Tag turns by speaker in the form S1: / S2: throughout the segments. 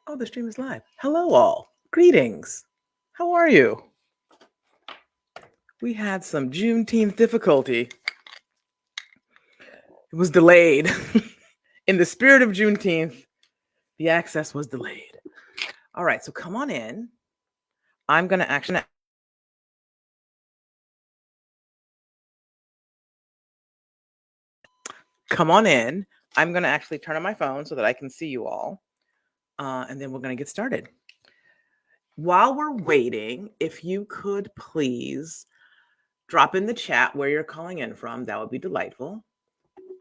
S1: Oh, the stream is live. Hello, all. Greetings. How are you? We had some Juneteenth difficulty. It was delayed. In the spirit of Juneteenth, the access was delayed. All right, so come on in. I'm going to actually. Come on in. I'm going to actually turn on my phone so that I can see you all. And then we're going to get started. While we're waiting, if you could please drop in the chat where you're calling in from, that would be delightful.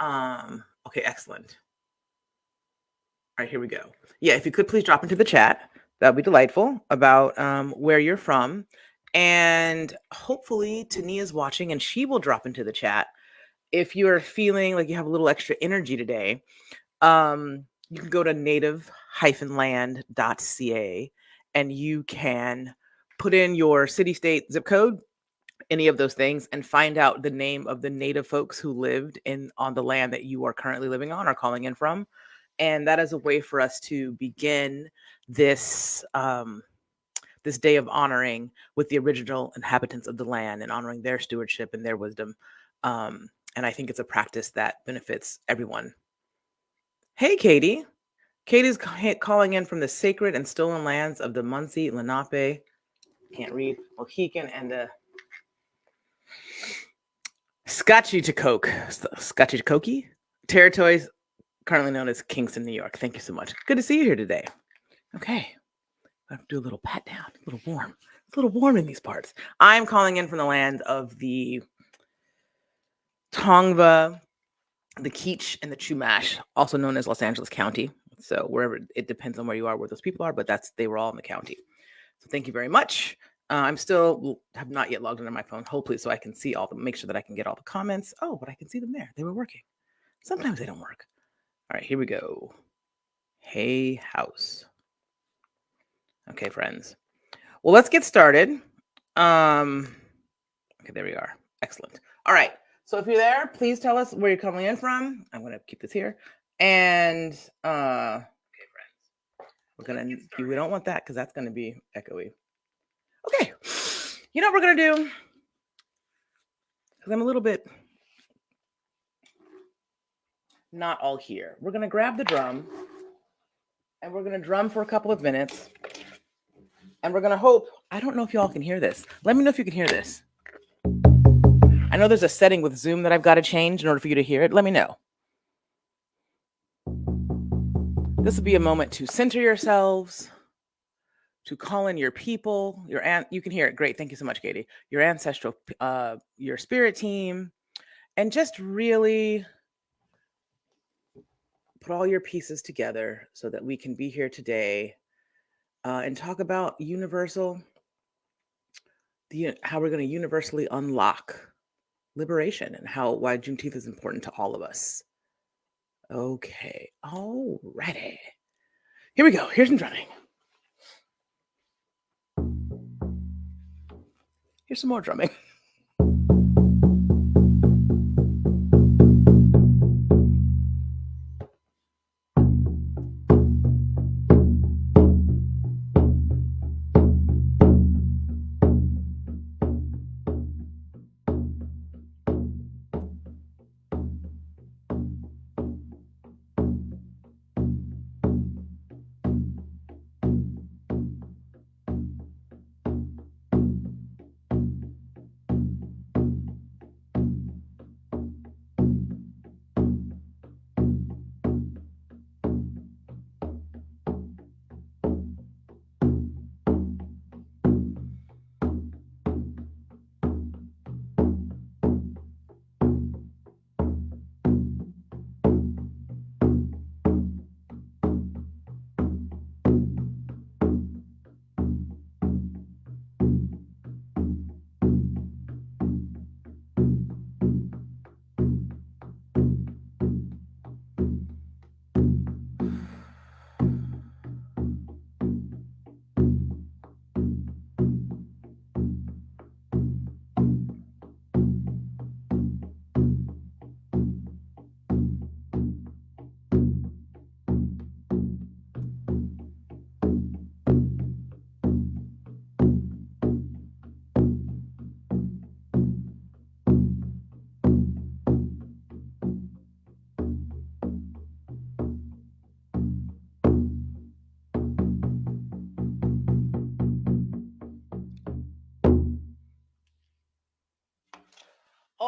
S1: Okay, excellent. All right, here we go. Yeah, if you could please drop into the chat, that would be delightful, about where you're from. And hopefully Tania's watching and she will drop into the chat. If you're feeling like you have a little extra energy today, you can go to native-land.ca and you can put in your city, state, zip code, any of those things, and find out the name of the native folks who lived on the land that you are currently living on or calling in from. And that is a way for us to begin this this day of honoring with the original inhabitants of the land and honoring their stewardship and their wisdom. And I think it's a practice that benefits everyone. Hey, Katie. Katie's calling in from the sacred and stolen lands of the Munsee, Lenape, can't read, Mohican, and the Scotchy territories, currently known as Kingston, New York. Thank you so much. Good to see you here today. Okay. I have to do a little pat down, a little warm. It's a little warm in these parts. I'm calling in from the land of the Tongva, the Keech, and the Chumash, also known as Los Angeles County. So wherever, it depends on where you are, where those people are, but they were all in the county. So thank you very much. I'm still have not yet logged into my phone, hopefully, so I can see make sure that I can get all the comments. Oh, but I can see them there. They were working. Sometimes they don't work. All right, here we go. HayHouse. Okay, friends. Well, let's get started. Okay, there we are. Excellent. All right. So if you're there, please tell us where you're coming in from. I'm going to keep this here. And okay, friends. We don't want that because that's going to be echoey. Okay. You know what we're going to do? Because I'm a little bit not all here. We're going to grab the drum and we're going to drum for a couple of minutes. And we're going to hope. I don't know if y'all can hear this. Let me know if you can hear this. I know there's a setting with Zoom that I've got to change in order for you to hear it. Let me know. This will be a moment to center yourselves, to call in your people, you can hear it. Great. Thank you so much, Katie. Your ancestral, your spirit team, and just really put all your pieces together so that we can be here today and talk about how we're going to universally unlock liberation and why Juneteenth is important to all of us. Okay. Alrighty. Here we go. Here's some drumming. Here's some more drumming.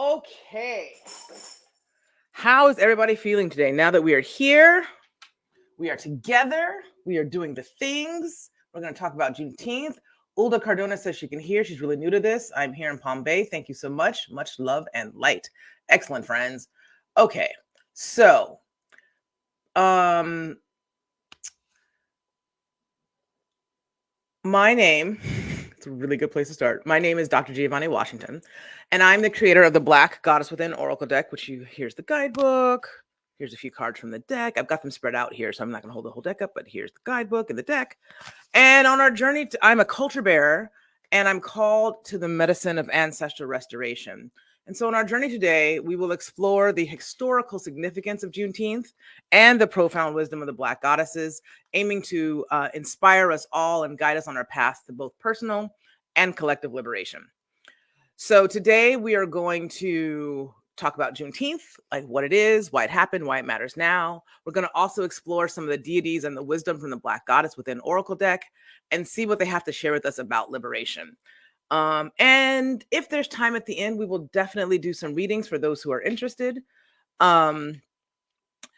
S1: Okay. How is everybody feeling today? Now that we are here, we are together, we are doing the things. We're going to talk about Juneteenth. Ulda Cardona says she can hear. She's really new to this. I'm here in Palm Bay. Thank you so much. Much love and light. Excellent, friends. Okay. So, my name, it's a really good place to start. My name is Dr. Giavanni Washington, and I'm the creator of the Black Goddess Within Oracle deck, which here's the guidebook. Here's a few cards from the deck. I've got them spread out here, so I'm not going to hold the whole deck up, but here's the guidebook and the deck. And on our journey, I'm a culture bearer, and I'm called to the medicine of ancestral restoration. And so on our journey today, we will explore the historical significance of Juneteenth and the profound wisdom of the Black goddesses, aiming to inspire us all and guide us on our path to both personal and collective liberation. So today we are going to talk about Juneteenth, like what it is, why it happened, why it matters now. We're going to also explore some of the deities and the wisdom from the Black Goddess Within Oracle deck and see what they have to share with us about liberation. And if there's time at the end, we will definitely do some readings for those who are interested.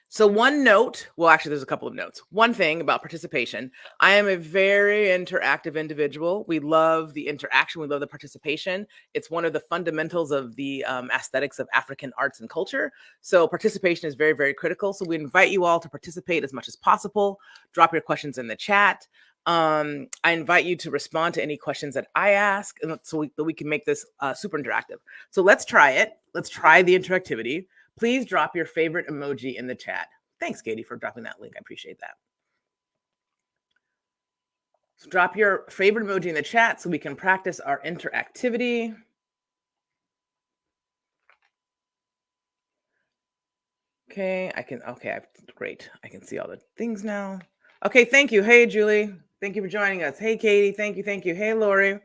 S1: So one note, well, actually, there's a couple of notes. One thing about participation, I am a very interactive individual. We love the interaction. We love the participation. It's one of the fundamentals of the aesthetics of African arts and culture. So participation is very, very critical. So we invite you all to participate as much as possible. Drop your questions in the chat. I invite you to respond to any questions that I ask, and so we can make this super interactive. So let's try it. Let's try the interactivity. Please drop your favorite emoji in the chat. Thanks, Katie, for dropping that link. I appreciate that. So drop your favorite emoji in the chat so we can practice our interactivity. Okay, great. I can see all the things now. Okay, thank you. Hey, Julie. Thank you for joining us. Hey, Katie. Thank you. Hey, Lori.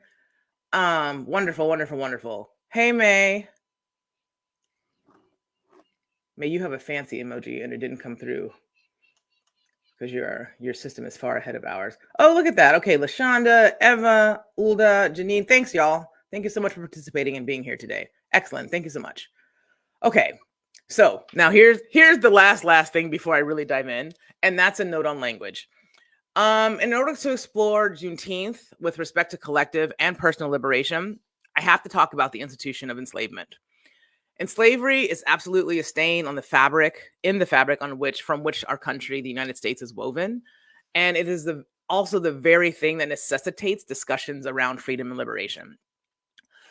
S1: Wonderful. Hey, May. May you have a fancy emoji and it didn't come through because your system is far ahead of ours. Oh, look at that. Okay, LaShonda, Eva, Ulda, Janine. Thanks, y'all. Thank you so much for participating and being here today. Excellent. Thank you so much. Okay, so now here's the last thing before I really dive in, and that's a note on language. In order to explore Juneteenth with respect to collective and personal liberation, I have to talk about the institution of enslavement. And slavery is absolutely a stain on the fabric, from which our country, the United States, is woven. And it is also the very thing that necessitates discussions around freedom and liberation.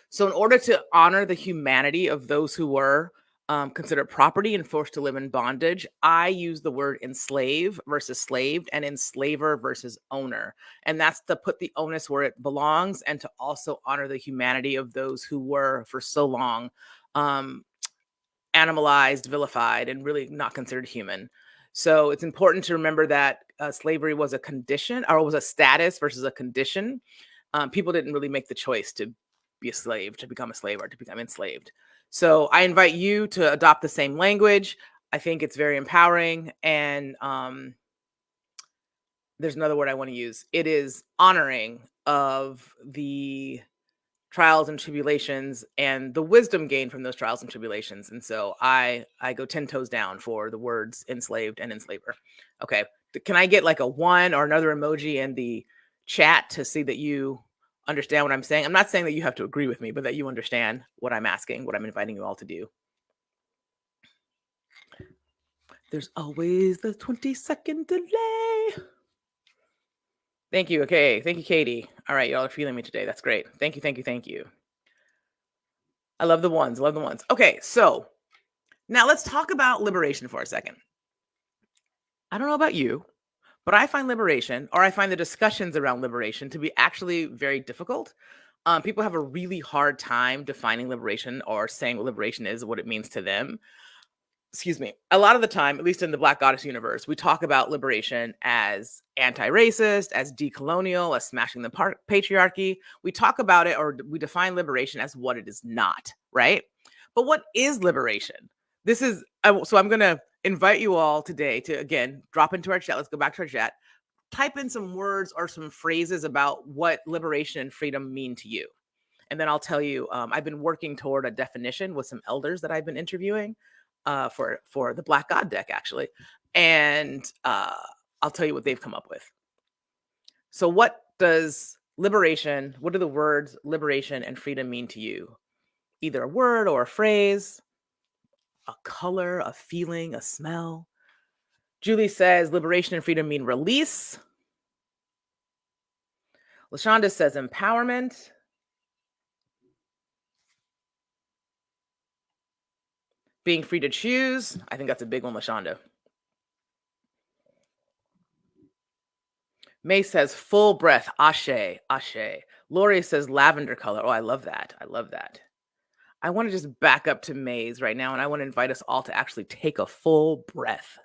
S1: So in order to honor the humanity of those who were considered property and forced to live in bondage, I use the word enslave versus slaved and enslaver versus owner. And that's to put the onus where it belongs and to also honor the humanity of those who were for so long animalized, vilified, and really not considered human. So it's important to remember that slavery was a condition, or was a status versus a condition. People didn't really make the choice to be a slave, to become a slave, or to become enslaved. So I invite you to adopt the same language. I think it's very empowering. And there's another word I want to use. It is honoring of the trials and tribulations and the wisdom gained from those trials and tribulations. And so I go 10 toes down for the words enslaved and enslaver. Okay. Can I get like a one or another emoji in the chat to see that you understand what I'm saying? I'm not saying that you have to agree with me, but that you understand what I'm asking, what I'm inviting you all to do. There's always the 20-second delay. Thank you. Okay. Thank you, Katie. All right. Y'all are feeling me today. That's great. Thank you. I love the ones. Okay. So now let's talk about liberation for a second. I don't know about you, but I find liberation, or I find the discussions around liberation, to be actually very difficult. People have a really hard time defining liberation or saying what liberation is, what it means to them. Excuse me. A lot of the time, at least in the Black Goddess universe, we talk about liberation as anti-racist, as decolonial, as smashing the patriarchy. We talk about it, or we define liberation as what it is not, right? But what is liberation? So I'm going to invite you all today to, again, drop into our chat. Let's go back to our chat. Type in some words or some phrases about what liberation and freedom mean to you. And then I'll tell you, I've been working toward a definition with some elders that I've been interviewing for the Black God deck, actually. And I'll tell you what they've come up with. So what do the words liberation and freedom mean to you? Either a word or a phrase, a color, a feeling, a smell. Julie says liberation and freedom mean release. LaShonda says empowerment. Being free to choose. I think that's a big one, LaShonda. May says full breath, ashe, ashe. Lori says lavender color. Oh, I love that. I love that. I want to just back up to May's right now, and I want to invite us all to actually take a full breath.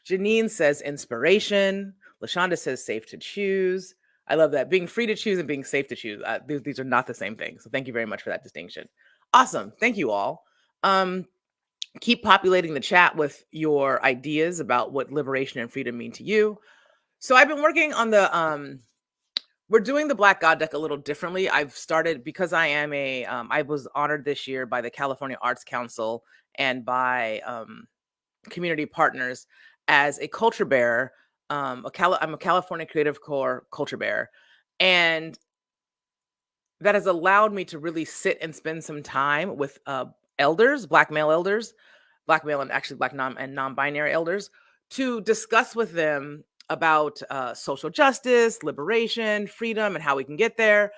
S1: Janine says inspiration. LaShonda says safe to choose. I love that. Being free to choose and being safe to choose. These are not the same thing. So thank you very much for that distinction. Awesome. Thank you all. Keep populating the chat with your ideas about what liberation and freedom mean to you. So I've been working on we're doing the Black God deck a little differently. I've started because I am I was honored this year by the California Arts Council and by community partners as a culture bearer. I'm a California Creative Corps culture bearer. And that has allowed me to really sit and spend some time with elders, Black male elders, Black male and actually Black non-binary elders, to discuss with them about social justice, liberation, freedom, and how we can get there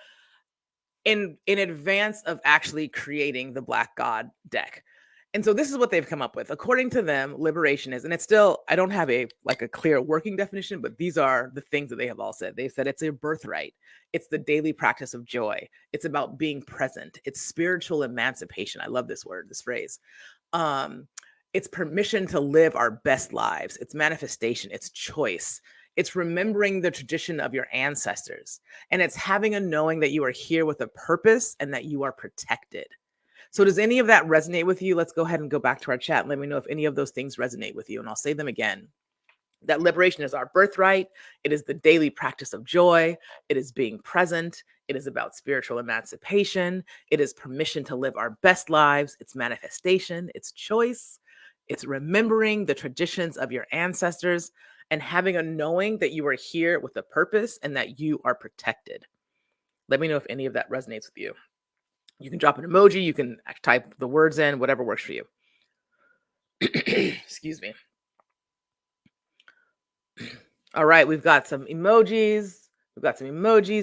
S1: in advance of actually creating the Black God deck. And so this is what they've come up with. According to them, liberation is, and it's still, I don't have a clear working definition, but these are the things that they have all said. They said it's a birthright. It's the daily practice of joy. It's about being present. It's spiritual emancipation. I love this word, this phrase. It's permission to live our best lives. It's manifestation. It's choice. It's remembering the tradition of your ancestors. And it's having a knowing that you are here with a purpose and that you are protected. So does any of that resonate with you? Let's go ahead and go back to our chat and let me know if any of those things resonate with you. And I'll say them again. That liberation is our birthright. It is the daily practice of joy. It is being present. It is about spiritual emancipation. It is permission to live our best lives. It's manifestation. It's choice. It's remembering the traditions of your ancestors and having a knowing that you are here with a purpose and that you are protected. Let me know if any of that resonates with you. You can drop an emoji. You can type the words in, whatever works for you. Excuse me. All right, we've got some emojis.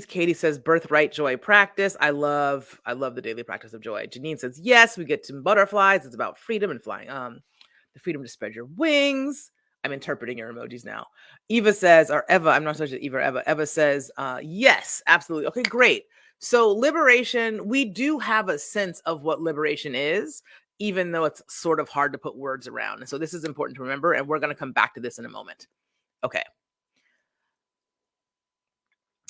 S1: Katie says birthright joy practice. I love the daily practice of joy. Janine says yes, we get some butterflies. It's about freedom and flying. The freedom to spread your wings. I'm interpreting your emojis now. Eva says, or Eva, I'm not sure if it's Eva or Eva. Eva says, yes, absolutely. Okay, great. So liberation, we do have a sense of what liberation is, even though it's sort of hard to put words around. And so this is important to remember, and we're going to come back to this in a moment. Okay.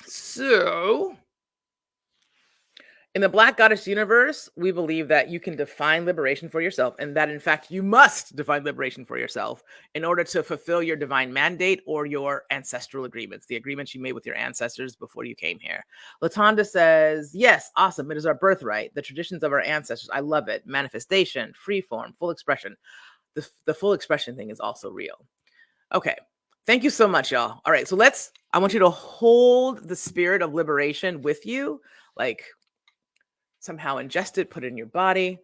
S1: So in the Black Goddess universe, we believe that you can define liberation for yourself, and that in fact you must define liberation for yourself in order to fulfill your divine mandate or your ancestral agreements, the agreements you made with your ancestors before you came here. Latonda says, yes, awesome. It is our birthright, the traditions of our ancestors. I love it. Manifestation, free form, full expression. The full expression thing is also real. Okay. Thank you so much, y'all. All right. So I want you to hold the spirit of liberation with you, like somehow ingest it, put it in your body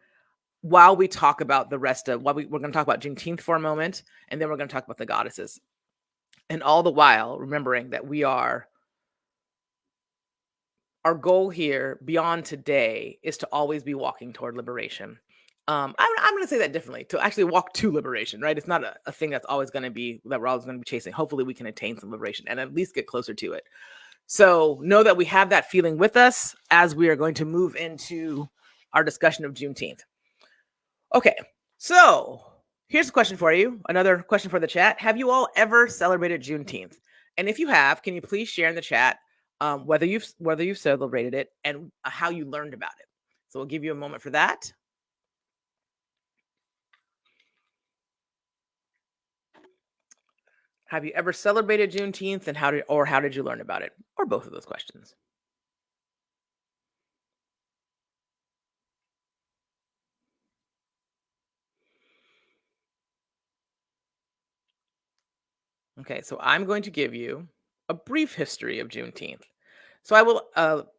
S1: while we talk about the rest of we're going to talk about Juneteenth for a moment, and then we're going to talk about the goddesses. And all the while remembering that our goal here beyond today is to always be walking toward liberation. I'm going to say that differently, to actually walk to liberation, right? It's not a thing that's always going to be that we're always going to be chasing. Hopefully we can attain some liberation and at least get closer to it. So know that we have that feeling with us as we are going to move into our discussion of Juneteenth. Okay, so here's a question for you. Another question for the chat. Have you all ever celebrated Juneteenth? And if you have, can you please share in the chat whether you've celebrated it and how you learned about it? So we'll give you a moment for that. Have you ever celebrated Juneteenth, and how did you learn about it? Or both of those questions. Okay, so I'm going to give you a brief history of Juneteenth. So I will,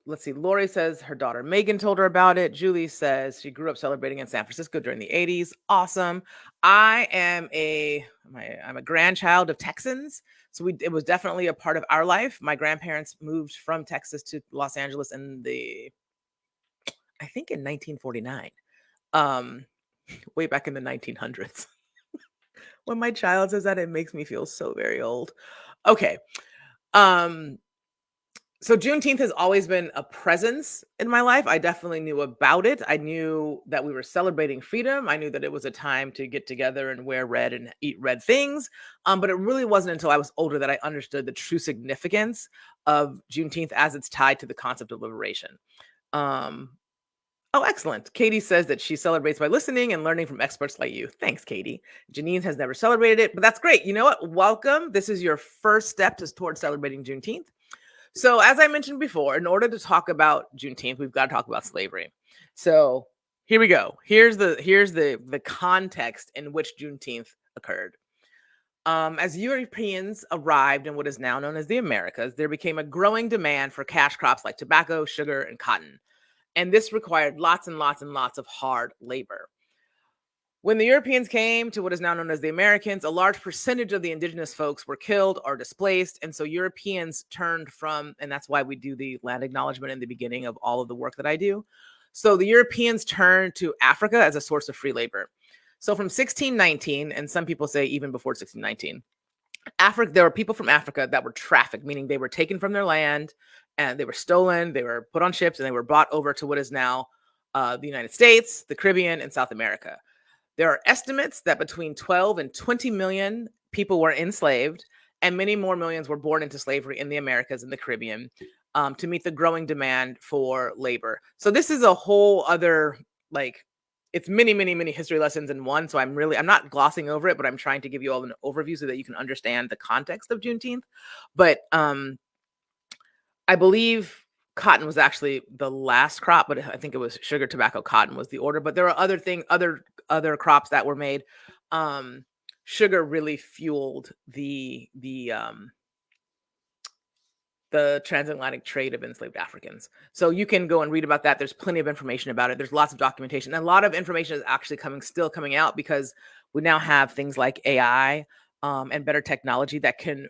S1: let's see. Lori says her daughter Megan told her about it. Julie says she grew up celebrating in San Francisco during the 80s. Awesome. I'm a grandchild of Texans. So it was definitely a part of our life. My grandparents moved from Texas to Los Angeles I think in 1949, um, way back in the 1900s. When my child says that, it makes me feel so very old. Okay. Um, so Juneteenth has always been a presence in my life. I definitely knew about it. I knew that we were celebrating freedom. I knew that it was a time to get together and wear red and eat red things. But it really wasn't until I was older that I understood the true significance of Juneteenth as it's tied to the concept of liberation. Um, Oh, excellent. Katie says that she celebrates by listening and learning from experts like you. Thanks, Katie. Janine has never celebrated it, but that's great. You know what? Welcome. This is your first step towards celebrating Juneteenth. So, as I mentioned before, in order to talk about Juneteenth, we've got to talk about slavery. So, here we go. Here's the context in which Juneteenth occurred. As Europeans arrived in what is now known as the Americas, there became a growing demand for cash crops like tobacco, sugar, and cotton. And this required lots and lots and lots of hard labor. When the Europeans came to what is now known as the Americans, a large percentage of the indigenous folks were killed or displaced. And so Europeans turned from, and that's why we do the land acknowledgement in the beginning of all of the work that I do. So the Europeans turned to Africa as a source of free labor. So from 1619, and some people say even before 1619, there were people from Africa that were trafficked, meaning they were taken from their land and they were stolen, they were put on ships, and they were brought over to what is now the United States, the Caribbean, and South America. There are estimates that between 12 and 20 million people were enslaved, and many more millions were born into slavery in the Americas and the Caribbean to meet the growing demand for labor. So this is a whole other, like, it's many, many, many history lessons in one. So I'm not glossing over it, but I'm trying to give you all an overview so that you can understand the context of Juneteenth. But I believe cotton was actually the last crop, but I think it was sugar, tobacco, cotton was the order. But there are other crops that were made. Sugar really fueled the transatlantic trade of enslaved Africans. So you can go and read about that. There's plenty of information about it. There's lots of documentation. And a lot of information is actually still coming out because we now have things like AI and better technology that can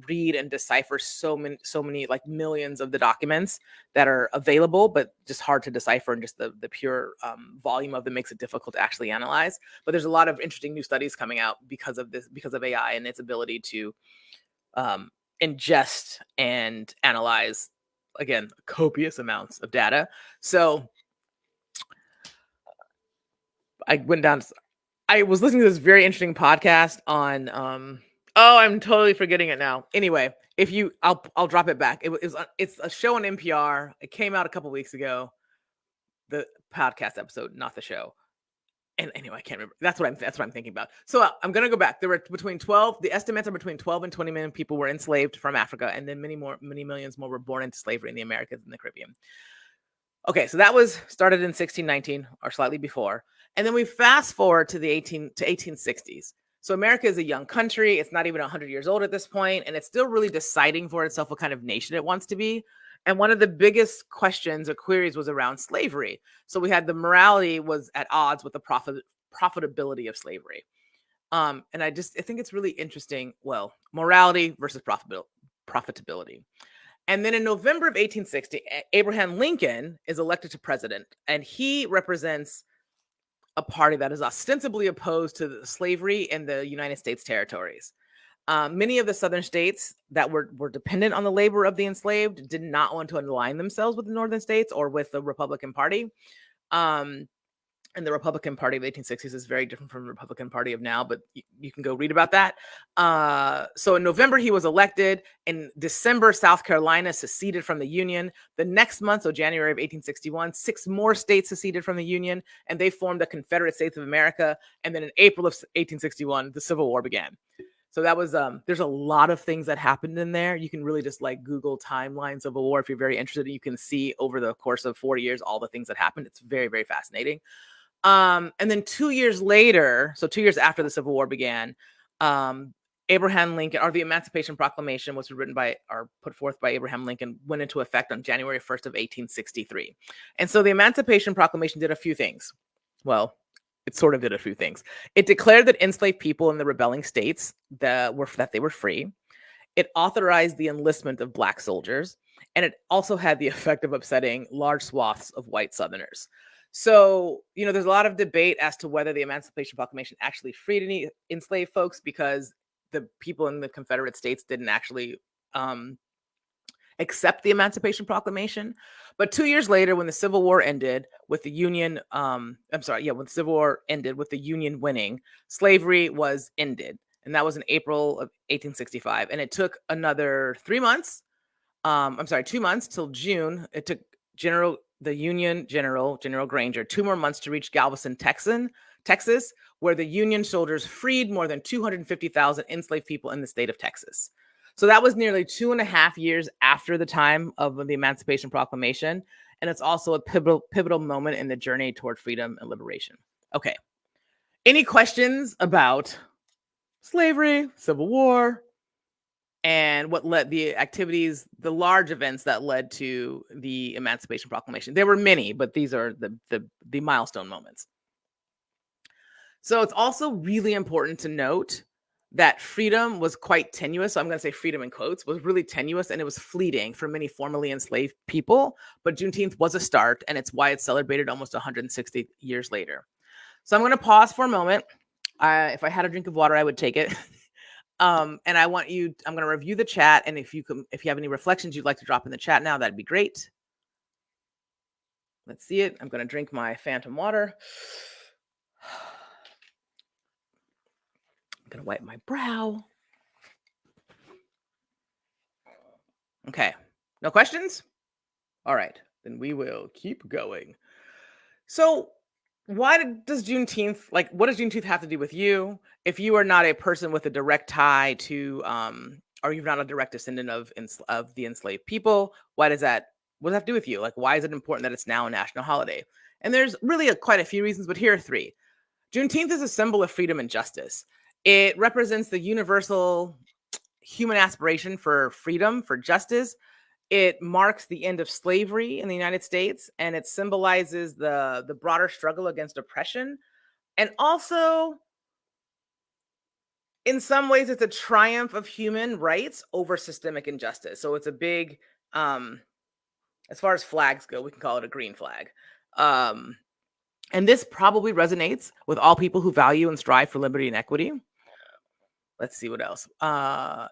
S1: read and decipher so many like millions of the documents that are available, but just hard to decipher, and just the pure volume of them makes it difficult to actually analyze. But there's a lot of interesting new studies coming out because of AI and its ability to ingest and analyze, again, copious amounts of data. So I was listening to this very interesting podcast on oh, I'm totally forgetting it now. Anyway, I'll drop it back. It's a show on NPR. It came out a couple weeks ago. The podcast episode, not the show. And anyway, I can't remember. That's what I'm thinking about. So I'm gonna go back. There were the estimates are between 12 and 20 million people were enslaved from Africa, and then many millions more were born into slavery in the Americas and the Caribbean. Okay, so that was started in 1619 or slightly before. And then we fast forward to the 1860s. So America is a young country. It's not even 100 years old at this point, and it's still really deciding for itself what kind of nation it wants to be. And one of the biggest questions or queries was around slavery. So we had the morality was at odds with the profitability of slavery. And I think it's really interesting. Well, morality versus profitability. And then in November of 1860, Abraham Lincoln is elected to president, and he represents a party that is ostensibly opposed to slavery in the United States territories. Many of the southern states that were dependent on the labor of the enslaved did not want to align themselves with the northern states or with the Republican Party. And the Republican Party of the 1860s is very different from the Republican Party of now, but you can go read about that. So in November, he was elected. In December, South Carolina seceded from the Union. The next month, so January of 1861, 6 more states seceded from the Union, and they formed the Confederate States of America. And then in April of 1861, the Civil War began. So that was there's a lot of things that happened in there. You can really just like Google timelines of a war if you're very interested. You can see over the course of 40 years all the things that happened. It's very, very fascinating. And then 2 years later, so 2 years after the Civil War began, um, Abraham Lincoln, or the Emancipation Proclamation was written by or put forth by Abraham Lincoln, went into effect on January 1st of 1863. And so the Emancipation Proclamation did a few things. Well, it sort of did a few things. It declared that enslaved people in the rebelling states that they were free. It authorized the enlistment of black soldiers, and it also had the effect of upsetting large swaths of white Southerners. So, there's a lot of debate as to whether the Emancipation Proclamation actually freed any enslaved folks, because the people in the Confederate States didn't actually accept the Emancipation Proclamation. But 2 years later, when the Civil War ended with the Union, when the Civil War ended with the Union winning, slavery was ended. And that was in April of 1865. And it took another 3 months. 2 months till June. It took the Union General Granger 2 more months to reach Galveston, Texas, where the Union soldiers freed more than 250,000 enslaved people in the state of Texas. So that was nearly 2.5 years after the time of the Emancipation Proclamation. And it's also a pivotal moment in the journey toward freedom and liberation. Okay. Any questions about slavery, Civil War, and what led the large events that led to the Emancipation Proclamation? There were many, but these are the milestone moments. So it's also really important to note that freedom was quite tenuous. So I'm going to say freedom in quotes was really tenuous, and it was fleeting for many formerly enslaved people. But Juneteenth was a start, and it's why it's celebrated almost 160 years later. So I'm going to pause for a moment. If I had a drink of water, I would take it. And I'm going to review the chat. And if you have any reflections you'd like to drop in the chat now, that'd be great. Let's see it. I'm going to drink my Phantom water. I'm going to wipe my brow. Okay. No questions? All right. Then we will keep going. So what does Juneteenth have to do with you? If you are not a person with a direct tie to, or you're not a direct descendant of the enslaved people, what does that have to do with you? Like, why is it important that it's now a national holiday? And there's really quite a few reasons, but here are three. Juneteenth is a symbol of freedom and justice. It represents the universal human aspiration for freedom, for justice. It marks the end of slavery in the United States, and it symbolizes the broader struggle against oppression. And also, in some ways, it's a triumph of human rights over systemic injustice. So it's a big, as far as flags go, we can call it a green flag. And this probably resonates with all people who value and strive for liberty and equity. Let's see what else.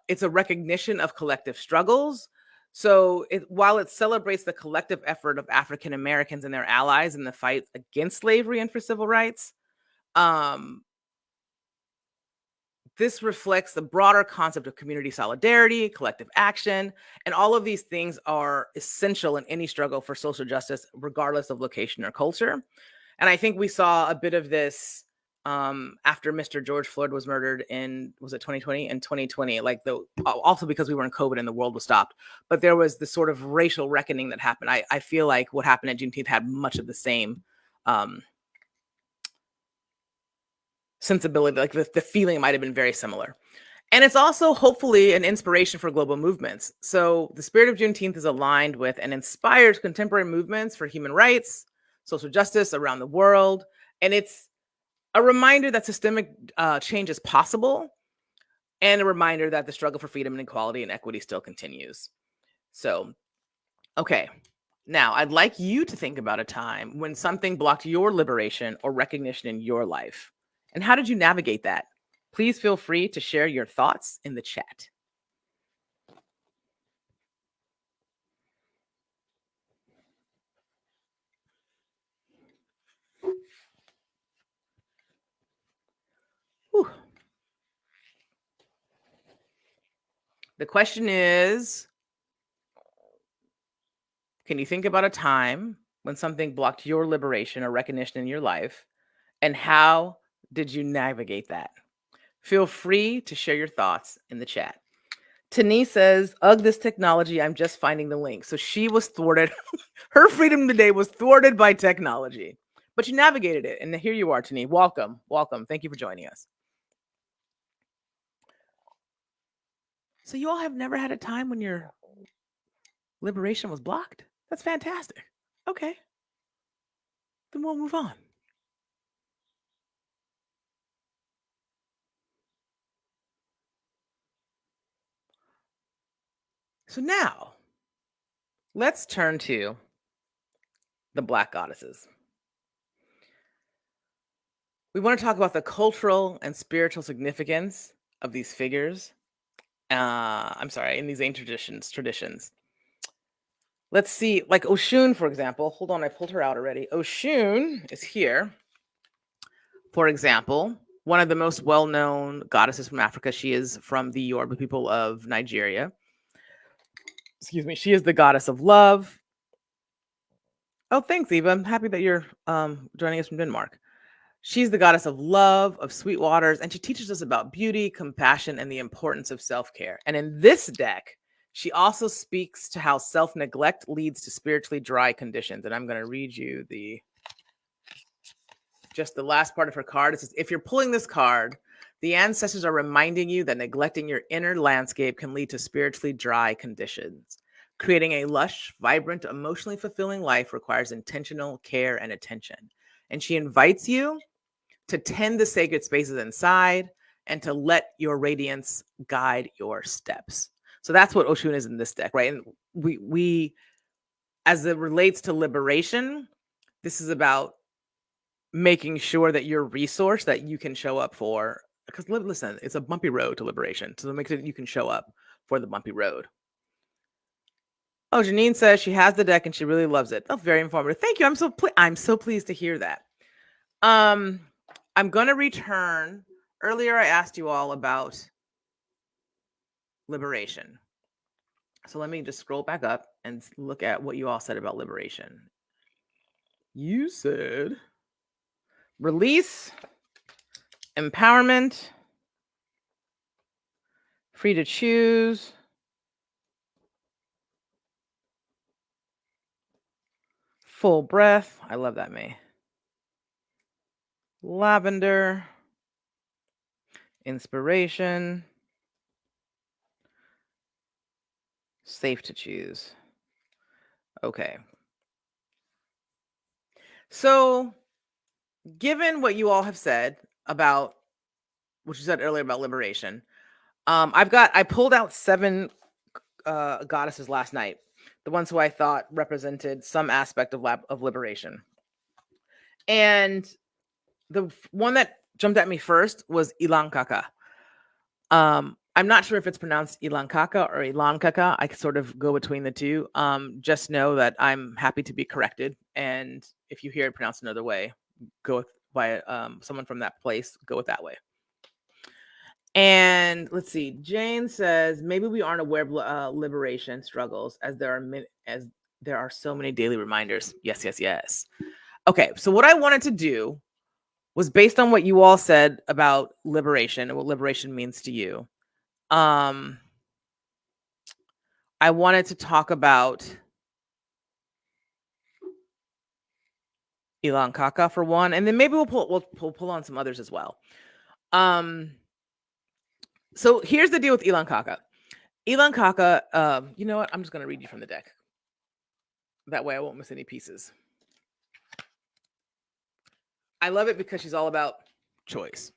S1: It's a recognition of collective struggles. So while it celebrates the collective effort of African Americans and their allies in the fight against slavery and for civil rights, this reflects the broader concept of community solidarity, collective action, and all of these things are essential in any struggle for social justice, regardless of location or culture. And I think we saw a bit of this after Mr. George Floyd was murdered was it 2020? In 2020, also because we were in COVID and the world was stopped. But there was this sort of racial reckoning that happened. I feel like what happened at Juneteenth had much of the same sensibility. Like the feeling might have been very similar. And it's also hopefully an inspiration for global movements. So the spirit of Juneteenth is aligned with and inspires contemporary movements for human rights, social justice around the world. And it's a reminder that systemic change is possible, and a reminder that the struggle for freedom and equality and equity still continues. So, okay. Now, I'd like you to think about a time when something blocked your liberation or recognition in your life. And how did you navigate that? Please feel free to share your thoughts in the chat. Whew. The question is, can you think about a time when something blocked your liberation or recognition in your life? And how did you navigate that? Feel free to share your thoughts in the chat. Tani says, ugh, this technology, I'm just finding the link. So she was thwarted. Her freedom today was thwarted by technology. But you navigated it. And here you are, Tani. Welcome. Welcome. Thank you for joining us. So you all have never had a time when your liberation was blocked? That's fantastic. Okay. Then we'll move on. So now, let's turn to the Black goddesses. We want to talk about the cultural and spiritual significance of these figures. In these ancient traditions. Let's see, like Oshun, for example. Hold on, I pulled her out already. Oshun is here. For example, one of the most well-known goddesses from Africa. She is from the Yoruba people of Nigeria. Excuse me. She is the goddess of love. Oh, thanks, Eva. I'm happy that you're joining us from Denmark. She's the goddess of love, of sweet waters, and she teaches us about beauty, compassion, and the importance of self-care. And in this deck, she also speaks to how self-neglect leads to spiritually dry conditions. And I'm going to read you just the last part of her card. It says, if you're pulling this card, the ancestors are reminding you that neglecting your inner landscape can lead to spiritually dry conditions. Creating a lush, vibrant, emotionally fulfilling life requires intentional care and attention. And she invites you to tend the sacred spaces inside and to let your radiance guide your steps. So that's what Oshun is in this deck, right? And we as it relates to liberation, this is about making sure that you're resourced, that you can show up for, because listen, it's a bumpy road to liberation. So make sure that you can show up for the bumpy road. Oh, Janine says she has the deck and she really loves it. Oh, very informative. Thank you. I'm so pleased to hear that. I'm going to return. Earlier, I asked you all about liberation. So let me just scroll back up and look at what you all said about liberation. You said release, empowerment, free to choose, full breath. I love that, May. Lavender, inspiration, safe to choose. Okay. So, given what you all have said about what you said earlier about liberation, I pulled out 7 goddesses last night, the ones who I thought represented some aspect of liberation. And the one that jumped at me first was Ilankaka. I'm not sure if it's pronounced Ilankaka or Ilankaka. I could sort of go between the two. Just know that I'm happy to be corrected. And if you hear it pronounced another way, go by someone from that place, go with that way. And let's see. Jane says, maybe we aren't aware of liberation struggles as there are so many daily reminders. Yes, yes, yes. Okay, so what I wanted to do was based on what you all said about liberation and what liberation means to you. I wanted to talk about Ilankaka for one, and then maybe we'll pull on some others as well. So here's the deal with Ilankaka. Ilankaka, you know what? I'm just going to read you from the deck. That way I won't miss any pieces. I love it because she's all about choice.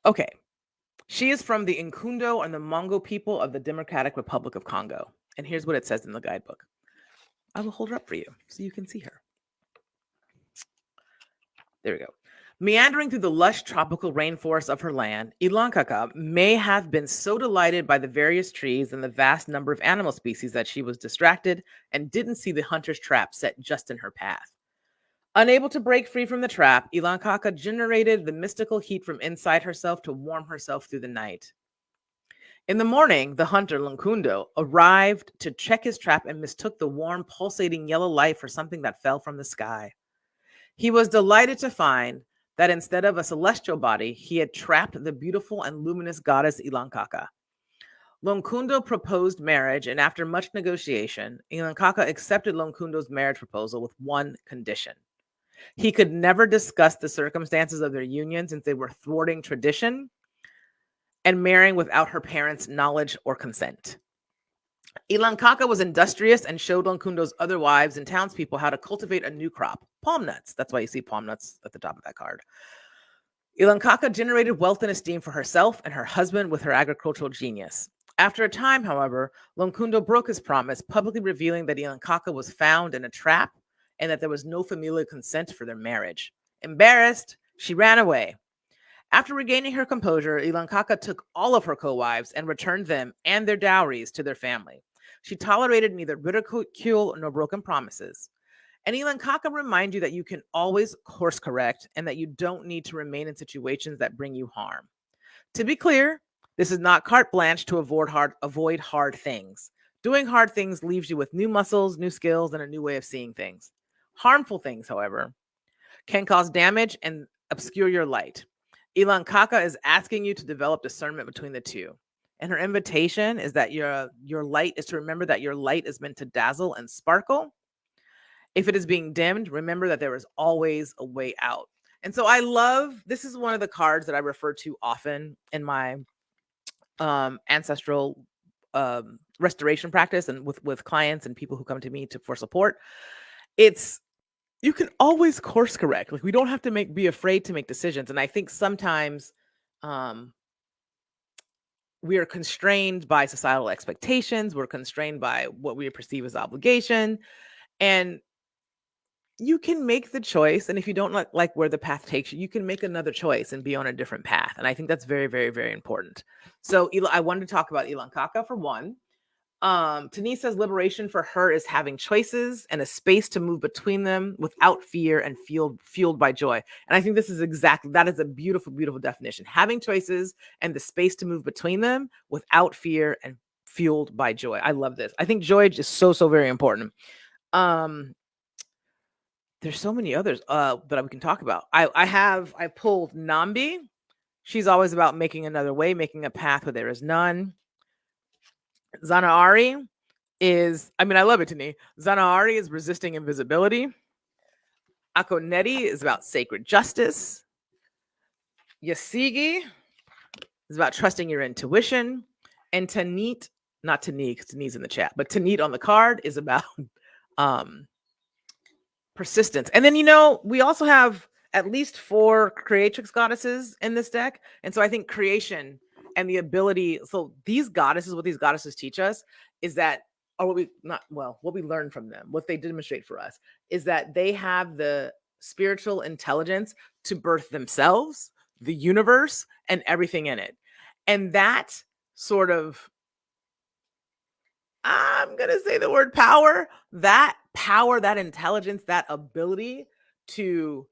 S1: Okay. She is from the Nkundo and the Mongo people of the Democratic Republic of Congo. And here's what it says in the guidebook. I will hold her up for you so you can see her. There we go. Meandering through the lush tropical rainforests of her land, Ilankaka may have been so delighted by the various trees and the vast number of animal species that she was distracted and didn't see the hunter's trap set just in her path. Unable to break free from the trap, Ilankaka generated the mystical heat from inside herself to warm herself through the night. In the morning, the hunter, Lunkundo, arrived to check his trap and mistook the warm, pulsating yellow light for something that fell from the sky. He was delighted to find that instead of a celestial body, he had trapped the beautiful and luminous goddess Ilankaka. Lonkundo proposed marriage, and after much negotiation, Ilankaka accepted Lonkundo's marriage proposal with one condition. He could never discuss the circumstances of their union since they were thwarting tradition and marrying without her parents' knowledge or consent. Ilankaka was industrious and showed Lonkundo's other wives and townspeople how to cultivate a new crop, palm nuts. That's why you see palm nuts at the top of that card. Ilankaka generated wealth and esteem for herself and her husband with her agricultural genius. After a time, however, Lonkundo broke his promise, publicly revealing that Ilankaka was found in a trap and that there was no familial consent for their marriage. Embarrassed, she ran away. After regaining her composure, Ilankaka took all of her co-wives and returned them and their dowries to their family. She tolerated neither ridicule nor broken promises. And Ilankaka reminds you that you can always course correct and that you don't need to remain in situations that bring you harm. To be clear, this is not carte blanche to avoid hard things. Doing hard things leaves you with new muscles, new skills, and a new way of seeing things. Harmful things, however, can cause damage and obscure your light. Ilankaka is asking you to develop discernment between the two. And her invitation is that your light is to remember that your light is meant to dazzle and sparkle. If it is being dimmed, remember that there is always a way out. And so I love, this is one of the cards that I refer to often in my ancestral restoration practice and with clients and people who come to me for support. It's, you can always course correct. Like, we don't have to be afraid to make decisions. And I think sometimes we are constrained by societal expectations. We're constrained by what we perceive as obligation. And you can make the choice. And if you don't like where the path takes you, you can make another choice and be on a different path. And I think that's very, very, very important. So I wanted to talk about Ilankaka for one. Denise says liberation for her is having choices and a space to move between them without fear and fueled by joy. And I think this is that is a beautiful, beautiful definition. Having choices and the space to move between them without fear and fueled by joy. I love this. I think joy is so, so very important. There's so many others that we can talk about. I pulled Nambi. She's always about making another way, making a path where there is none. Zanaari is, I love it, Tani. Zanaari is resisting invisibility. Akoneti is about sacred justice. Yasigi is about trusting your intuition. And Tanit, not Tani, because Tani's in the chat, but Tanit on the card is about persistence. And then, we also have at least 4 creatrix goddesses in this deck. And so I think creation and the ability, so what these goddesses teach us is that, or what we learn from them, what they demonstrate for us is that they have the spiritual intelligence to birth themselves, the universe, and everything in it. And that sort of, I'm going to say the word power, that intelligence, that ability to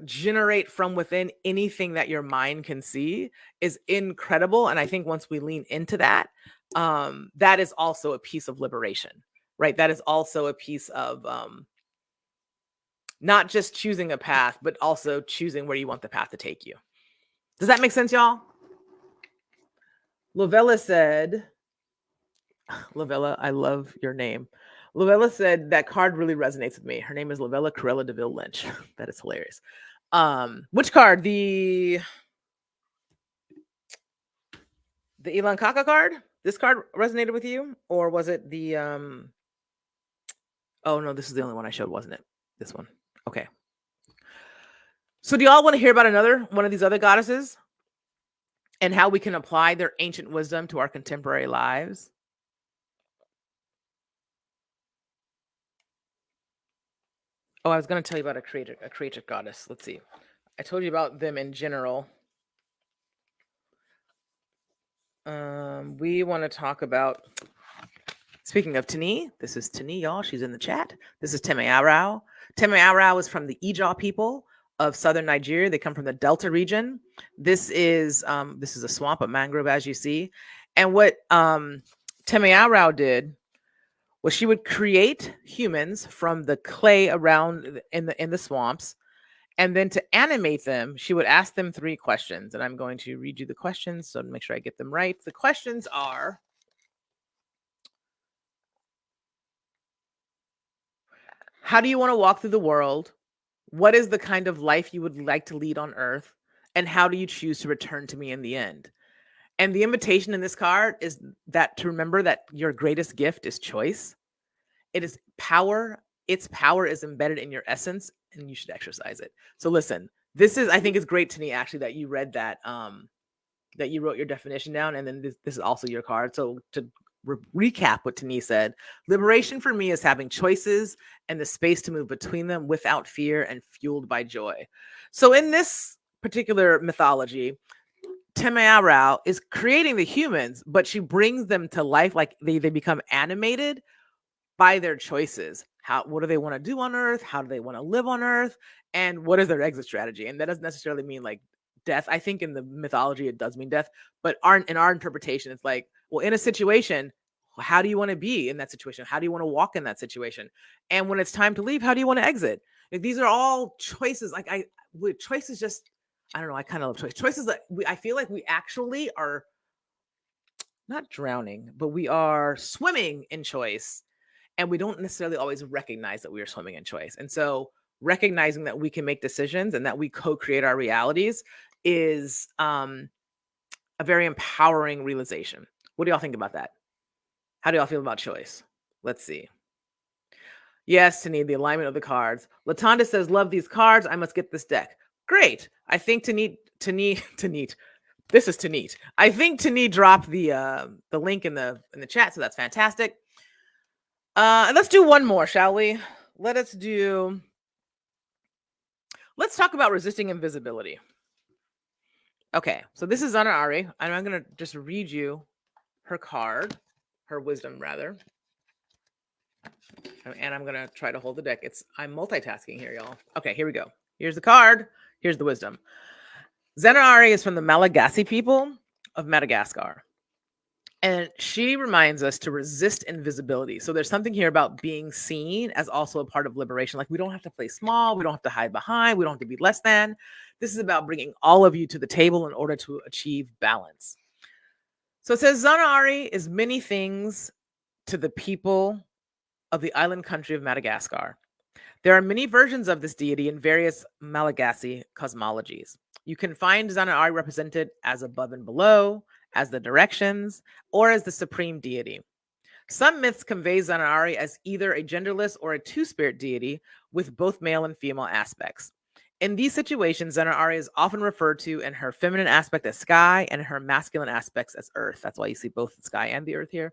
S1: generate from within anything that your mind can see is incredible. And I think once we lean into that, that is also a piece of liberation, right? That is also a piece of not just choosing a path, but also choosing where you want the path to take you. Does that make sense, y'all? Lovella said, Lovella, I love your name. Lovella said that card really resonates with me. Her name is Lovella Corella DeVille Lynch. That is hilarious. Which card? The Ilankaka card? This card resonated with you? Or was it the oh no, this is the only one I showed, wasn't it? This one. Okay. So do y'all want to hear about another one of these other goddesses and how we can apply their ancient wisdom to our contemporary lives? Oh, I was going to tell you about a creator goddess. Let's see. I told you about them in general. We want to talk about, speaking of Tani, this is Tani, y'all. She's in the chat. This is Teme Arau. Teme Arau is from the Ijaw people of southern Nigeria. They come from the Delta region. This is a swamp, a mangrove, as you see. And what Teme Arau did was she would create humans from the clay around in the swamps, And then to animate them, she would ask them 3 questions. And I'm going to read you the questions so to make sure I get them right. The questions are, how do you want to walk through the world? What is the kind of life you would like to lead on earth? And how do you choose to return to me in the end? And the invitation in this card is that to remember that your greatest gift is choice. It is power. Its power is embedded in your essence, and you should exercise it. So listen, I think it's great, Tani, actually, that you read that, that you wrote your definition down, and then this is also your card. So to recap what Tani said, liberation for me is having choices and the space to move between them without fear and fueled by joy. So in this particular mythology, Temea Rao is creating the humans, but she brings them to life, like they become animated by their choices. What do they want to do on Earth? How do they want to live on Earth? And what is their exit strategy? And that doesn't necessarily mean like death. I think in the mythology it does mean death, but in our interpretation, it's like, well, in a situation, how do you want to be in that situation? How do you want to walk in that situation? And when it's time to leave, how do you want to exit? Like, these are all choices. Choices just, I don't know. I kind of love choice. Choices that I feel like we actually are not drowning, but we are swimming in choice. And we don't necessarily always recognize that we are swimming in choice. And so recognizing that we can make decisions and that we co-create our realities is a very empowering realization. What do y'all think about that? How do y'all feel about choice? Let's see. Yes, Tanit, the alignment of the cards. Latanda says, love these cards. I must get this deck. Great. I think Tanit, this is Tanit. I think Tanit dropped the link in the chat, so that's fantastic. Let's do one more, shall we? Let's talk about resisting invisibility. Okay, so this is Zana Ari, and I'm going to just read you her card, her wisdom, rather. And I'm going to try to hold the deck. I'm multitasking here, y'all. Okay, here we go. Here's the card. Here's the wisdom. Zana Ari is from the Malagasy people of Madagascar. And she reminds us to resist invisibility. So there's something here about being seen as also a part of liberation. Like, we don't have to play small. We don't have to hide behind. We don't have to be less than. This is about bringing all of you to the table in order to achieve balance. So it says, Zana Ari is many things to the people of the island country of Madagascar. There are many versions of this deity in various Malagasy cosmologies. You can find Zana Ari represented as above and below, as the directions, or as the supreme deity. Some myths convey Zana Ari as either a genderless or a two-spirit deity with both male and female aspects. In these situations, Zana Ari is often referred to in her feminine aspect as sky and her masculine aspects as earth. That's why you see both the sky and the earth here.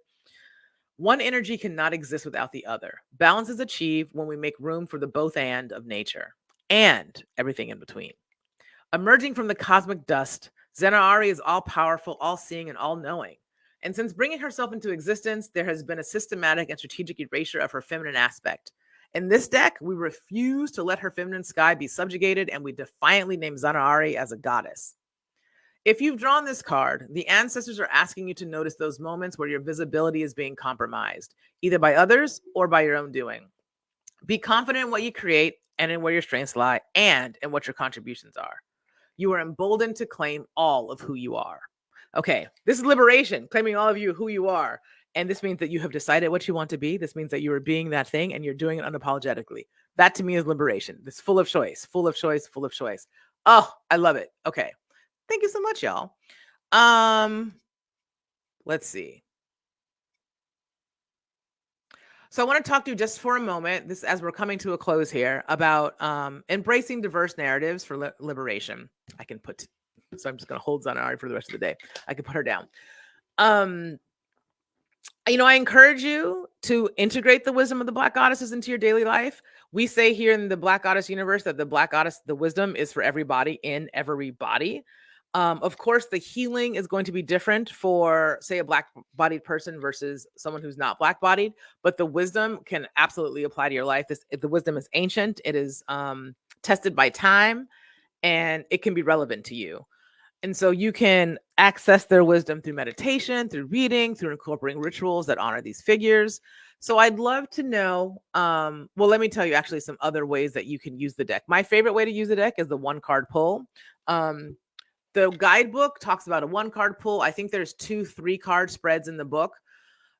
S1: One energy cannot exist without the other. Balance is achieved when we make room for the both and of nature and everything in between. Emerging from the cosmic dust, Zana Ari is all-powerful, all-seeing, and all-knowing. And since bringing herself into existence, there has been a systematic and strategic erasure of her feminine aspect. In this deck, we refuse to let her feminine sky be subjugated, and we defiantly name Zana Ari as a goddess. If you've drawn this card, the ancestors are asking you to notice those moments where your visibility is being compromised, either by others or by your own doing. Be confident in what you create and in where your strengths lie and in what your contributions are. You are emboldened to claim all of who you are. Okay, this is liberation, claiming all of you who you are. And this means that you have decided what you want to be. This means that you are being that thing and you're doing it unapologetically. That to me is liberation. This full of choice, full of choice, full of choice. Oh, I love it. Okay. Thank you so much, y'all. Let's see. So I want to talk to you just for a moment, this as we're coming to a close here, about embracing diverse narratives for liberation. So I'm just going to hold Zana Ari for the rest of the day. I can put her down. I encourage you to integrate the wisdom of the Black Goddesses into your daily life. We say here in the Black Goddess universe that the Black Goddess, the wisdom is for everybody in every body. Of course, the healing is going to be different for, say, a Black-bodied person versus someone who's not Black-bodied, but the wisdom can absolutely apply to your life. The wisdom is ancient. It is tested by time, and it can be relevant to you. And so you can access their wisdom through meditation, through reading, through incorporating rituals that honor these figures. So I'd love to know. Well, let me tell you actually some other ways that you can use the deck. My favorite way to use the deck is the one card pull. The guidebook talks about a one card pull. I think there's 2 3-card spreads in the book.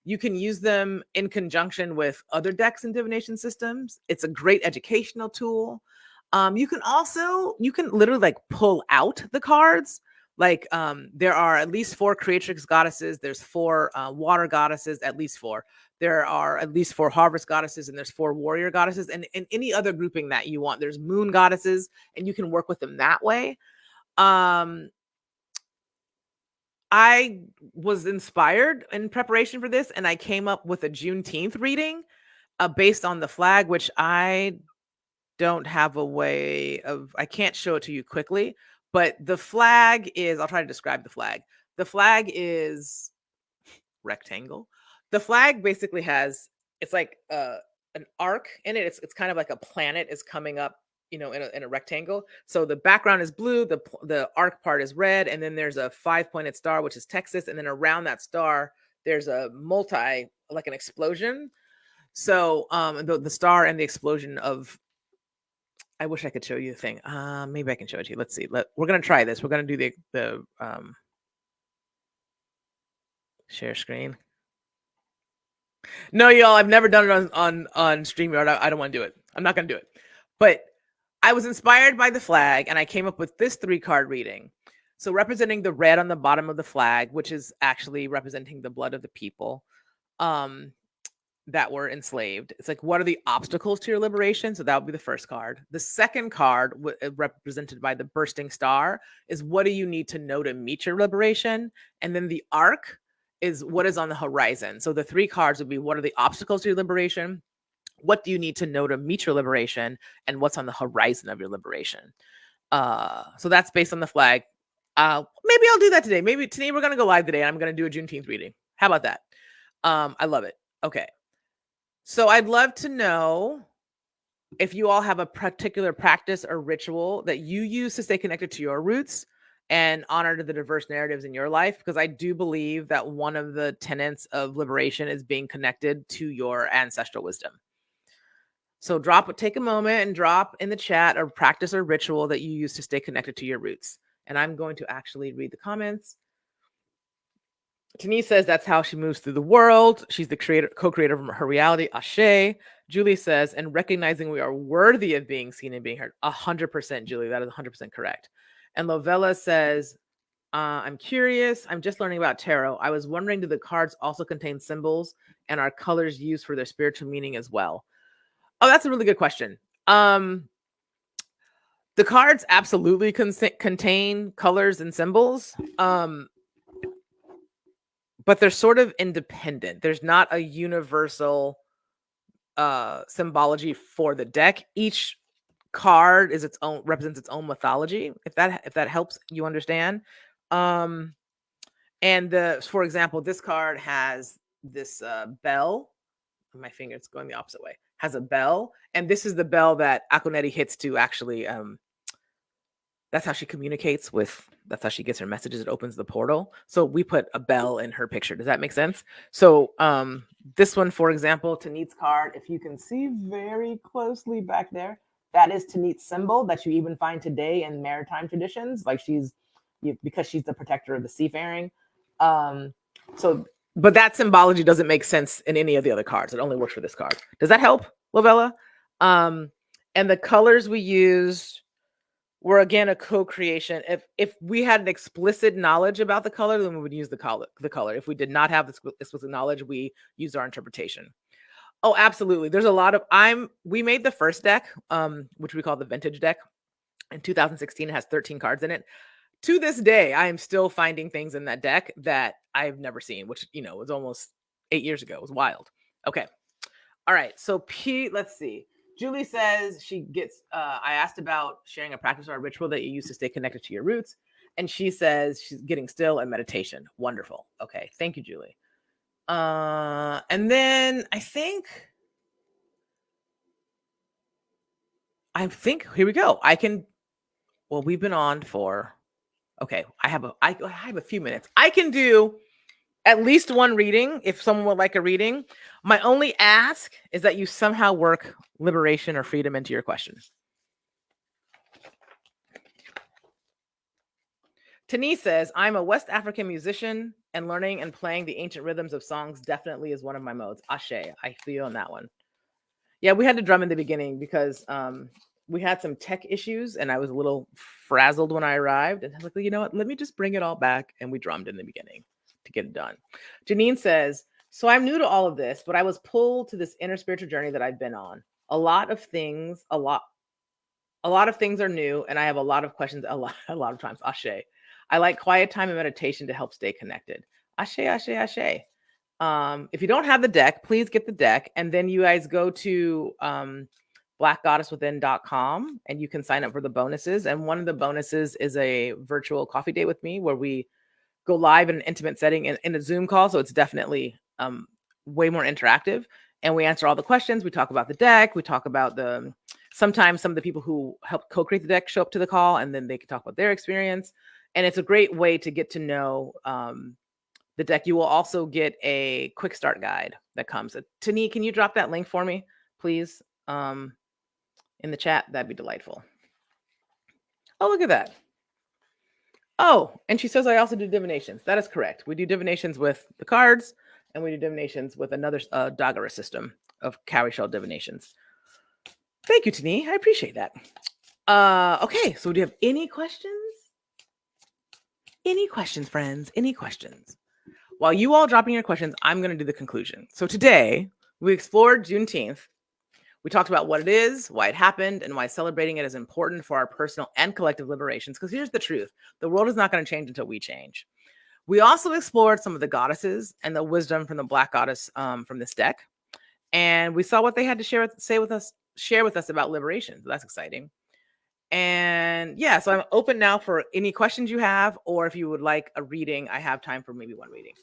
S1: You can use them in conjunction with other decks and divination systems. It's a great educational tool. You can literally like pull out the cards. Like there are at least 4 creatrix goddesses. There's 4 water goddesses, at least 4. There are at least 4 harvest goddesses, and there's 4 warrior goddesses, and any other grouping that you want. There's moon goddesses, and you can work with them that way. I was inspired in preparation for this, and I came up with a Juneteenth reading based on the flag, which I don't have a way of, I can't show it to you quickly, but the flag is, I'll try to describe the flag. The flag is rectangle. The flag basically has, it's like an arc in it. It's kind of like a planet is coming up, in a rectangle. So the background is blue, the arc part is red, and then there's a 5-pointed star, which is Texas, and then around that star there's a like an explosion. So the star and the explosion of, I wish I could show you the thing. Maybe I can show it to you. Let's see. We're gonna try this. We're gonna do the share screen. No, y'all, I've never done it on StreamYard. I don't want to do it. I'm not gonna do it. But I was inspired by the flag, and I came up with this 3-card reading. So representing the red on the bottom of the flag, which is actually representing the blood of the people that were enslaved. It's like, what are the obstacles to your liberation? So that would be the first card. The second card, represented by the bursting star, is what do you need to know to meet your liberation? And then the arc is what is on the horizon. So the 3 cards would be, what are the obstacles to your liberation? What do you need to know to meet your liberation, and what's on the horizon of your liberation? So that's based on the flag. Maybe I'll do that today. Maybe today we're going to go live today, and I'm going to do a Juneteenth reading. How about that? I love it. Okay. So I'd love to know if you all have a particular practice or ritual that you use to stay connected to your roots and honor to the diverse narratives in your life, because I do believe that one of the tenets of liberation is being connected to your ancestral wisdom. So take a moment and drop in the chat a practice or ritual that you use to stay connected to your roots. And I'm going to actually read the comments. Denise says that's how she moves through the world. She's the co-creator of her reality. Ashe. Julie says, and recognizing we are worthy of being seen and being heard. 100%, Julie. That is 100% correct. And Lovella says, I'm curious. I'm just learning about tarot. I was wondering, do the cards also contain symbols, and are colors used for their spiritual meaning as well? Oh, that's a really good question. The cards absolutely contain colors and symbols, but they're sort of independent. There's not a universal symbology for the deck. Each card is represents its own mythology. If that helps you understand. And for example, this card has this bell. My finger, it's going the opposite way, has a bell, and this is the bell that Akunetti hits to actually that's how she communicates that's how she gets her messages. It opens the portal. So we put a bell in her picture. Does that make sense? So this one, for example, Tanit's card, if you can see very closely back there, that is Tanit's symbol that you even find today in maritime traditions, like because she's the protector of the seafaring. But that symbology doesn't make sense in any of the other cards. It only works for this card. Does that help, Lovella? And the colors we used were, again, a co-creation. If we had an explicit knowledge about the color, then we would use the color. If we did not have this explicit knowledge, we used our interpretation. Oh, absolutely. There's a lot of we made the first deck, which we call the vintage deck, in 2016. It has 13 cards in it. To this day, I am still finding things in that deck that I've never seen, which, was almost 8 years ago. It was wild. Okay. All right. So let's see. Julie says I asked about sharing a practice or a ritual that you use to stay connected to your roots. And she says she's getting still and meditation. Wonderful. Okay. Thank you, Julie. And then I think here we go. We've been on for Okay, I have a few minutes. I can do at least one reading if someone would like a reading. My only ask is that you somehow work liberation or freedom into your question. Tani says, I'm a West African musician, and learning and playing the ancient rhythms of songs definitely is one of my modes. Ashe, I feel on that one. Yeah, we had to drum in the beginning because we had some tech issues and I was a little frazzled when I arrived. And I was like, well, you know what? Let me just bring it all back. And we drummed in the beginning to get it done. Janine says, so I'm new to all of this, but I was pulled to this inner spiritual journey that I've been on. A lot of things are new, and I have a lot of questions a lot of times. Ashe. I like quiet time and meditation to help stay connected. Ashe, ashe, ashe. If you don't have the deck, please get the deck. And then you guys go to blackgoddesswithin.com and you can sign up for the bonuses. And one of the bonuses is a virtual coffee date with me where we go live in an intimate setting in a Zoom call. So it's definitely way more interactive. And we answer all the questions. We talk about the deck. We talk about sometimes some of the people who helped co-create the deck show up to the call and then they can talk about their experience. And it's a great way to get to know the deck. You will also get a quick start guide that comes. Tani, can you drop that link for me, please, in the chat? That'd be delightful. Oh, look at that. Oh, and she says I also do divinations. That is correct. We do divinations with the cards, and we do divinations with another Dagara system of cowrie shell divinations. Thank you, Tani. I appreciate that. Okay, so do you have any questions? Any questions, friends? Any questions? While you all dropping your questions, I'm going to do the conclusion. So today, we explored Juneteenth. We talked about what it is, why it happened, and why celebrating it is important for our personal and collective liberations. Because here's the truth. The world is not going to change until we change. We also explored some of the goddesses and the wisdom from the Black Goddess from this deck. And we saw what they had to share with us about liberation. So that's exciting. And yeah, so I'm open now for any questions you have, or if you would like a reading, I have time for maybe one reading.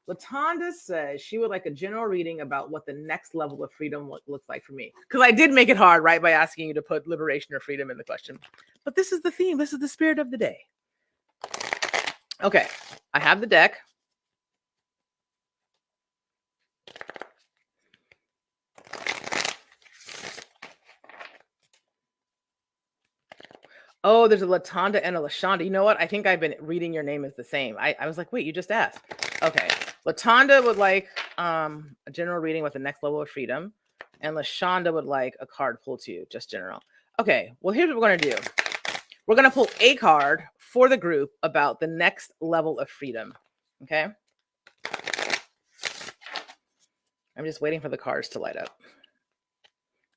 S1: Latonda says she would like a general reading about what the next level of freedom looks like for me. Because I did make it hard, right, by asking you to put liberation or freedom in the question. But this is the theme. This is the spirit of the day. Okay, I have the deck. Oh, there's a Latonda and a Lashonda. You know what? I think I've been reading your name as the same. I was like, wait, you just asked. Okay. Latonda would like a general reading with the next level of freedom. And Lashonda would like a card pull too, just general. Okay. Well, here's what we're going to do. We're going to pull a card for the group about the next level of freedom. Okay. I'm just waiting for the cards to light up.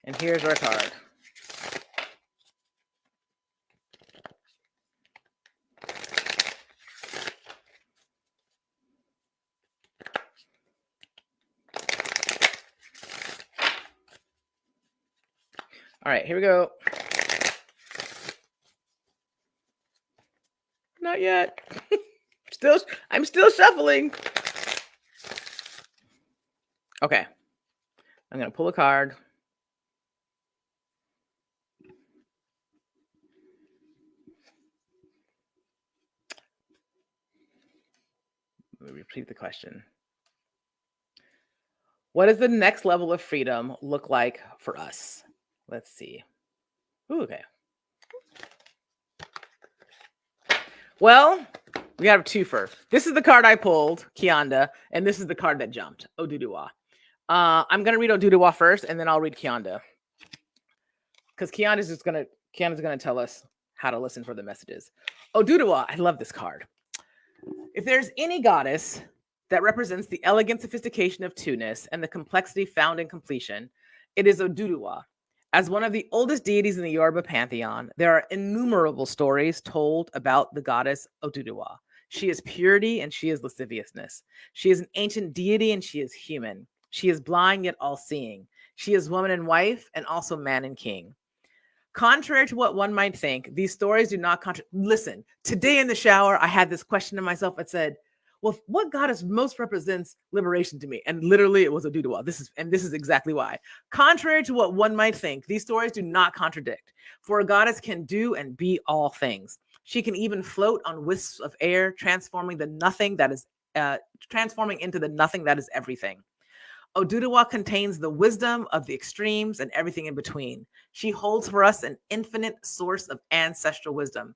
S1: And here's our card. All right, here we go. Not yet. I'm still shuffling. Okay. I'm going to pull a card. Let me repeat the question. What does the next level of freedom look like for us? Let's see. Ooh, okay. Well, we have two first. This is the card I pulled, Kianda, and this is the card that jumped, Oduduwa. I'm going to read Oduduwa first, and then I'll read Kianda. Because Kianda's going to tell us how to listen for the messages. Oduduwa, I love this card. If there's any goddess that represents the elegant sophistication of two-ness and the complexity found in completion, it is Oduduwa. As one of the oldest deities in the Yoruba pantheon, there are innumerable stories told about the goddess Oduduwa. She is purity and she is lasciviousness. She is an ancient deity and she is human. She is blind yet all-seeing. She is woman and wife and also man and king. Contrary to what one might think, these stories do not listen. Today in the shower, I had this question to myself. I said, well, what goddess most represents liberation to me? And literally it was Oduduwa. This is exactly why. Contrary to what one might think, these stories do not contradict. For a goddess can do and be all things. She can even float on wisps of air, transforming into the nothing that is everything. Oduduwa contains the wisdom of the extremes and everything in between. She holds for us an infinite source of ancestral wisdom.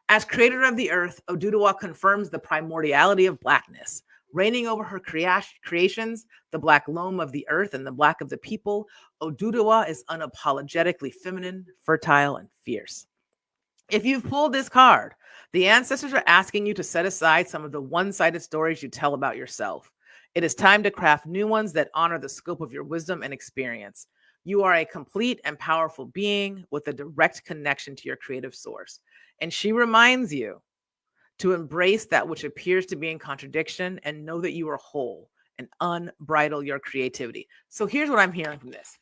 S1: As creator of the earth, Oduduwa confirms the primordiality of blackness. Reigning over her creations, the black loam of the earth and the black of the people, Oduduwa is unapologetically feminine, fertile, and fierce. If you've pulled this card, the ancestors are asking you to set aside some of the one-sided stories you tell about yourself. It is time to craft new ones that honor the scope of your wisdom and experience. You are a complete and powerful being with a direct connection to your creative source. And she reminds you to embrace that which appears to be in contradiction and know that you are whole and unbridle your creativity. So here's what I'm hearing from this.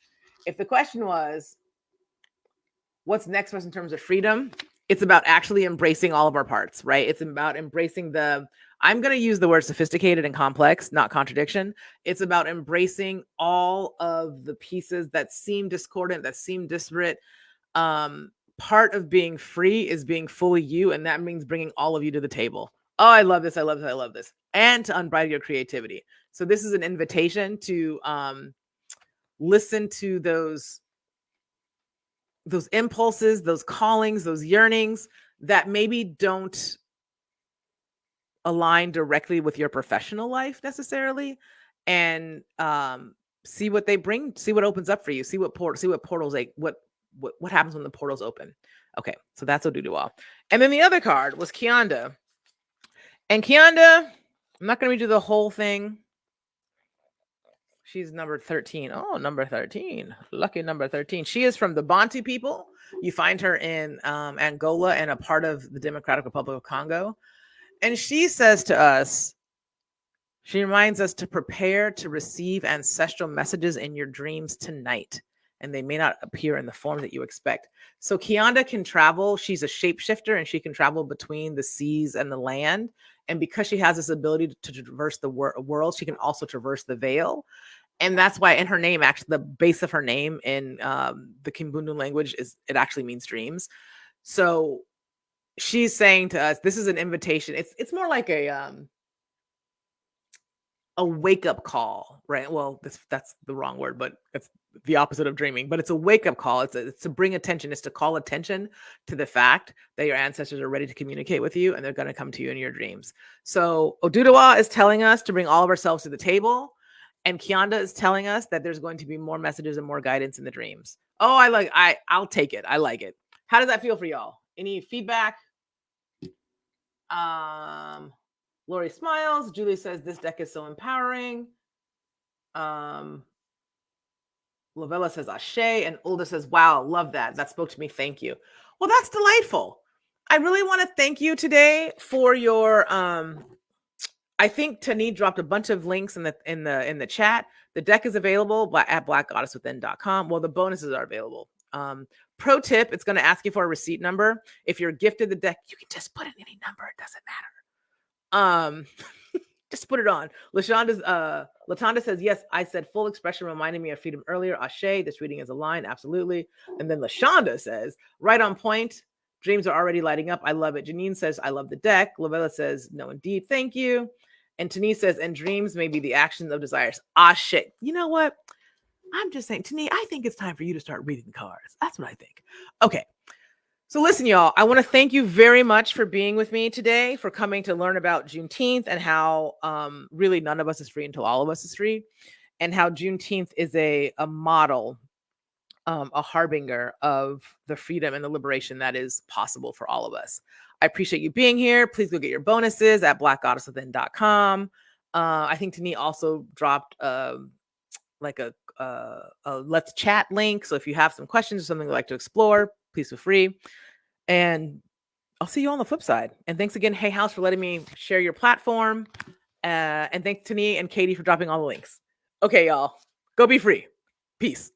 S1: If the question was, what's next for us in terms of freedom? It's about actually embracing all of our parts, right? It's about embracing I'm going to use the word sophisticated and complex, not contradiction. It's about embracing all of the pieces that seem discordant, that seem disparate. Part of being free is being fully you, and that means bringing all of you to the table. Oh, I love this. I love this. I love this. And to unbridle your creativity. So this is an invitation to listen to those impulses, those callings, those yearnings that maybe don't align directly with your professional life necessarily, and see what they bring, see what opens up for you, see what portals, like what happens when the portals open. Okay, so that's Oduduwa. And then the other card was Kianda. And Kianda, I'm not going to read you the whole thing. She's number 13. Oh, number 13. Lucky number 13. She is from the Bantu people. You find her in Angola and a part of the Democratic Republic of Congo. And she says to us, she reminds us to prepare to receive ancestral messages in your dreams tonight. And they may not appear in the form that you expect. So Kianda can travel. She's a shapeshifter and she can travel between the seas and the land. And because she has this ability to traverse the world, she can also traverse the veil. And that's why in her name, actually, the base of her name in the Kimbundu language it actually means dreams. So she's saying to us, this is an invitation. It's more like a wake-up call, right? Well, that's the wrong word, but it's the opposite of dreaming. But it's a wake-up call. It's to bring attention. It's to call attention to the fact that your ancestors are ready to communicate with you, and they're going to come to you in your dreams. So Oduduwa is telling us to bring all of ourselves to the table. And Kianda is telling us that there's going to be more messages and more guidance in the dreams. Oh, I'll take it. I like it. How does that feel for y'all? Any feedback? Lori smiles. Julie says this deck is so empowering. Lavella says Ashe, and Ulda says, wow, love that. That spoke to me. Thank you. Well, that's delightful. I really want to thank you today for your I think Tani dropped a bunch of links in the chat. The deck is available at blackgoddesswithin.com. Well, the bonuses are available. Pro tip, it's going to ask you for a receipt number. If you're gifted the deck, you can just put in any number. It doesn't matter. Just put it on. Latanda says, yes, I said full expression reminded me of freedom earlier. Ashe, this reading is aligned. Absolutely. And then LaShonda says, right on point. Dreams are already lighting up. I love it. Janine says, I love the deck. Lavella says, no, indeed. Thank you. And Tani says, and dreams may be the actions of desires. Ah, shit. You know what? I'm just saying, Tani, I think it's time for you to start reading the cards. That's what I think. Okay. So listen, y'all, I want to thank you very much for being with me today, for coming to learn about Juneteenth and how really none of us is free until all of us is free, and how Juneteenth is a model, a harbinger of the freedom and the liberation that is possible for all of us. I appreciate you being here. Please go get your bonuses at blackgoddesswithin.com. I think Tani also dropped like a let's chat link. So if you have some questions or something you'd like to explore, please feel free. And I'll see you on the flip side. And thanks again, HayHouse, for letting me share your platform. And thanks to Tani and Katie for dropping all the links. Okay, y'all, go be free. Peace.